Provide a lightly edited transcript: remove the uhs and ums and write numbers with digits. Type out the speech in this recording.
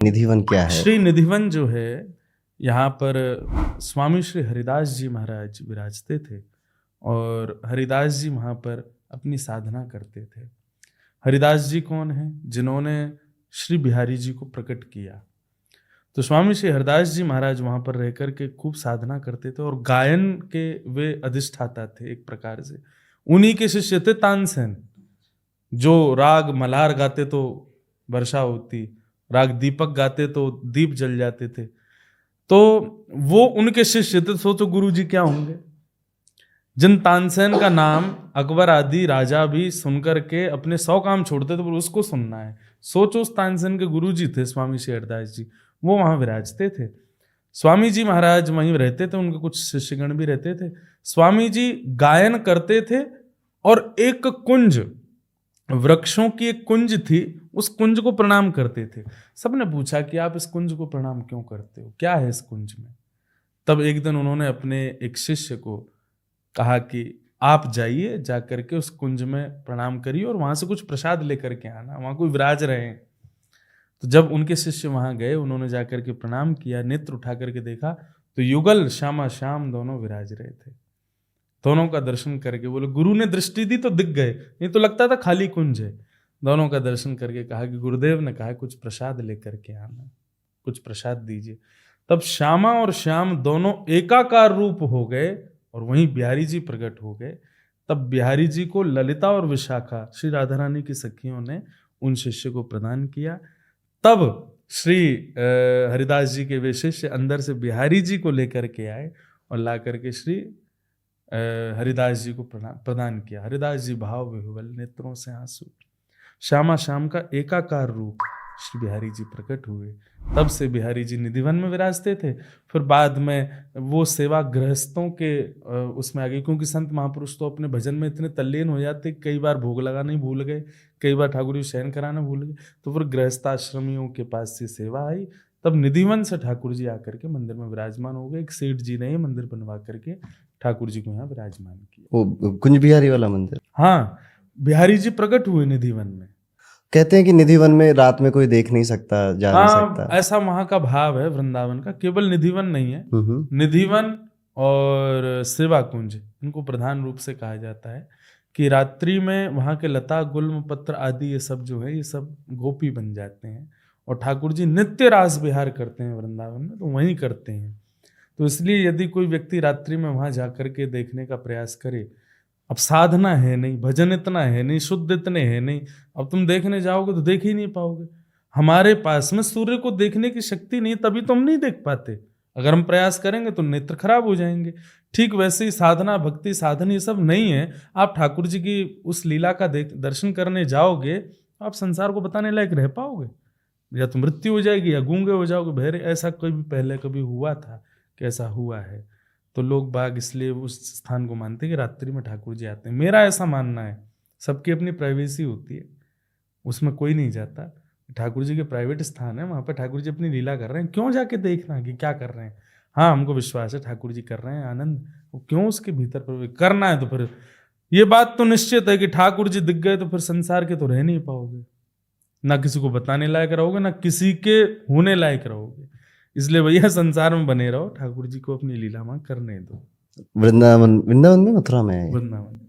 निधिवन क्या है? श्री निधिवन जो है, यहाँ पर स्वामी श्री हरिदास जी महाराज विराजते थे और हरिदास जी वहाँ पर अपनी साधना करते थे। हरिदास जी कौन है? जिन्होंने श्री बिहारी जी को प्रकट किया। तो स्वामी श्री हरिदास जी महाराज वहाँ पर रह कर के खूब साधना करते थे और गायन के वे अधिष्ठाता थे एक प्रकार से। उन्हीं के शिष्य थे तानसेन, जो राग मल्हार गाते तो वर्षा होती, राग दीपक गाते तो दीप जल जाते थे। तो वो उनके शिष्य थे। सोचो गुरु जी क्या होंगे। जिन तानसेन का नाम अकबर आदि राजा भी सुनकर के अपने 100 काम छोड़ते थे, पर उसको सुनना है। सोचो उस तानसेन के गुरु जी थे स्वामी श्री हरिदास जी, वो वहां विराजते थे। स्वामी जी महाराज वहीं रहते थे, उनके कुछ शिष्यगण भी रहते थे। स्वामी जी गायन करते थे और एक कुंज, वृक्षों की एक कुंज थी, उस कुंज को प्रणाम करते थे। सबने पूछा कि आप इस कुंज को प्रणाम क्यों करते हो, क्या है इस कुंज में? तब एक दिन उन्होंने अपने एक शिष्य को कहा कि आप जाइए, जाकर के उस कुंज में प्रणाम करिए और वहां से कुछ प्रसाद लेकर के आना, वहां कोई विराज रहे हैं। तो जब उनके शिष्य वहां गए, उन्होंने जाकर के प्रणाम किया, नेत्र उठा करके देखा तो युगल श्यामा श्याम दोनों विराज रहे थे। दोनों का दर्शन करके बोले, गुरु ने दृष्टि दी तो दिख गए, नहीं तो लगता था खाली कुंज है। दोनों का दर्शन करके कहा कि गुरुदेव ने कहा कुछ प्रसाद लेकर के आना, कुछ प्रसाद दीजिए। तब श्यामा और श्याम दोनों एकाकार रूप हो गए और वहीं बिहारी जी प्रकट हो गए। तब बिहारी जी को ललिता और विशाखा श्री राधा रानी की सखियों ने उन शिष्य को प्रदान किया। तब श्री हरिदास जी के वे शिष्य अंदर से बिहारी जी को लेकर के आए और ला करके श्री हरिदास जी को प्रदान किया। हरिदास जी भाव विह्वल, नेत्रों से आंसू, श्यामा श्याम का एकाकार रूप श्री बिहारी जी प्रकट हुए। तब से बिहारी जी निधिवन में विराजते थे। फिर बाद में वो सेवा गृहस्थों के उसमें आ गई, क्योंकि संत महापुरुष तो अपने भजन में इतने तल्लीन हो जाते, कई बार भोग लगाना ही भूल गए, कई बार ठाकुर जी शयन कराना भूल गए। तो फिर गृहस्थाश्रमियों के पास से सेवा आई। तब निधिवन से ठाकुर जी आकर के मंदिर में विराजमान हो गए। एक सेठ जी ने मंदिर बनवा करके ठाकुर जी को यहाँ विराजमान किया। वो कुंज बिहारी वाला मंदिर? हाँ, बिहारी जी प्रकट हुए निधिवन में। कहते हैं कि निधिवन में रात में कोई देख नहीं सकता, जा नहीं सकता। ऐसा वहां का भाव है वृंदावन का। केवल निधिवन नहीं है, निधिवन और सेवा कुंज, इनको प्रधान रूप से कहा जाता है कि रात्रि में वहां के लता गुल्म पत्र आदि ये सब जो है, ये सब गोपी बन जाते हैं और ठाकुर जी नित्य रास विहार करते हैं वृंदावन में, तो वहीं करते हैं। तो इसलिए यदि कोई व्यक्ति रात्रि में वहां जाकर के देखने का प्रयास करे, अब साधना है नहीं, भजन इतना है नहीं, शुद्ध इतने है नहीं, अब तुम देखने जाओगे तो देख ही नहीं पाओगे। हमारे पास में सूर्य को देखने की शक्ति नहीं, तभी तो हम नहीं देख पाते। अगर हम प्रयास करेंगे तो नेत्र खराब हो जाएंगे। ठीक वैसे ही साधना, भक्ति, साधन ये सब नहीं है। आप ठाकुर जी की उस लीला का दर्शन करने जाओगे तो आप संसार को बताने लायक रह पाओगे, या तो मृत्यु हो जाएगी या गूंगे हो जाओगे, बहरे। ऐसा कोई भी पहले कभी हुआ था? कैसा हुआ है? तो लोग बाग इसलिए उस स्थान को मानते हैं कि रात्रि में ठाकुर जी आते हैं। मेरा ऐसा मानना है, सबकी अपनी प्राइवेसी होती है, उसमें कोई नहीं जाता। ठाकुर जी के प्राइवेट स्थान है, वहाँ पर ठाकुर जी अपनी लीला कर रहे हैं, क्यों जाके देखना कि क्या कर रहे हैं। हाँ, हमको विश्वास है ठाकुर जी कर रहे हैं आनंद, वो क्यों उसके भीतर प्रवेश करना है। तो फिर ये बात तो निश्चित है कि ठाकुर जी दिख गए तो फिर संसार के तो रह नहीं पाओगे, ना किसी को बताने लायक रहोगे, ना किसी के होने लायक रहोगे। इसलिए भैया संसार में बने रहो, ठाकुर जी को अपनी लीला करने दो। वृंदावन में, मथुरा में? वृंदावन।